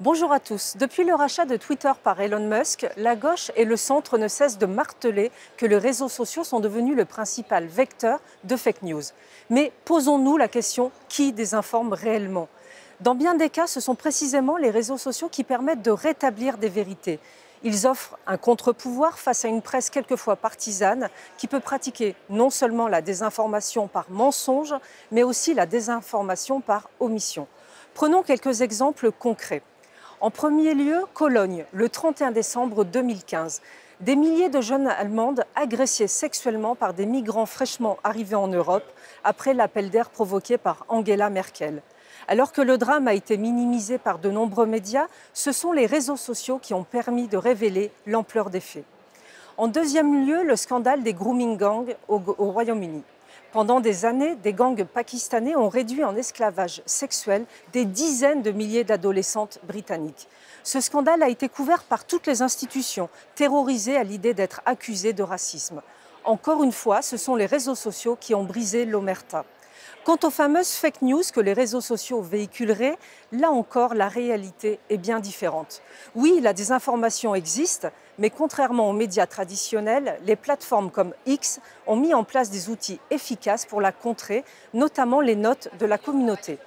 Bonjour à tous. Depuis le rachat de Twitter par Elon Musk, la gauche et le centre ne cessent de marteler que les réseaux sociaux sont devenus le principal vecteur de fake news. Mais posons-nous la question, qui désinforme réellement ? Dans bien des cas, ce sont précisément les réseaux sociaux qui permettent de rétablir des vérités. Ils offrent un contre-pouvoir face à une presse quelquefois partisane qui peut pratiquer non seulement la désinformation par mensonge, mais aussi la désinformation par omission. Prenons quelques exemples concrets. En premier lieu, Cologne, le 31 décembre 2015. Des milliers de jeunes Allemandes agressées sexuellement par des migrants fraîchement arrivés en Europe après l'appel d'air provoqué par Angela Merkel. Alors que le drame a été minimisé par de nombreux médias, ce sont les réseaux sociaux qui ont permis de révéler l'ampleur des faits. En deuxième lieu, le scandale des grooming gangs au Royaume-Uni. Pendant des années, des gangs pakistanais ont réduit en esclavage sexuel des dizaines de milliers d'adolescentes britanniques. Ce scandale a été couvert par toutes les institutions, terrorisées à l'idée d'être accusées de racisme. Encore une fois, ce sont les réseaux sociaux qui ont brisé l'omerta. Quant aux fameuses fake news que les réseaux sociaux véhiculeraient, là encore, la réalité est bien différente. Oui, la désinformation existe, mais contrairement aux médias traditionnels, les plateformes comme X ont mis en place des outils efficaces pour la contrer, notamment les notes de la communauté.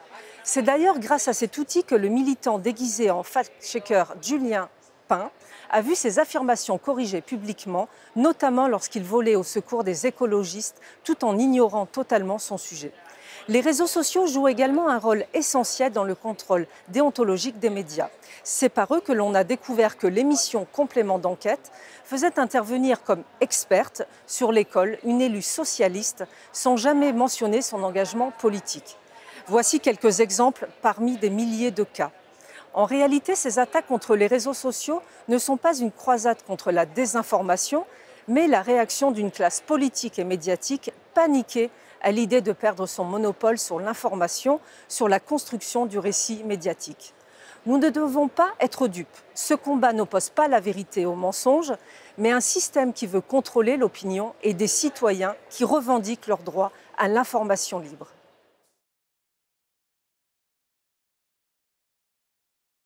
C'est d'ailleurs grâce à cet outil que le militant déguisé en fact-checker Julien Pain a vu ses affirmations corrigées publiquement, notamment lorsqu'il volait au secours des écologistes, tout en ignorant totalement son sujet. Les réseaux sociaux jouent également un rôle essentiel dans le contrôle déontologique des médias. C'est par eux que l'on a découvert que l'émission Complément d'enquête faisait intervenir comme experte sur l'école une élue socialiste sans jamais mentionner son engagement politique. Voici quelques exemples parmi des milliers de cas. En réalité, ces attaques contre les réseaux sociaux ne sont pas une croisade contre la désinformation, mais la réaction d'une classe politique et médiatique paniquée à l'idée de perdre son monopole sur l'information, sur la construction du récit médiatique. Nous ne devons pas être dupes. Ce combat n'oppose pas la vérité au mensonge, mais un système qui veut contrôler l'opinion et des citoyens qui revendiquent leur droit à l'information libre.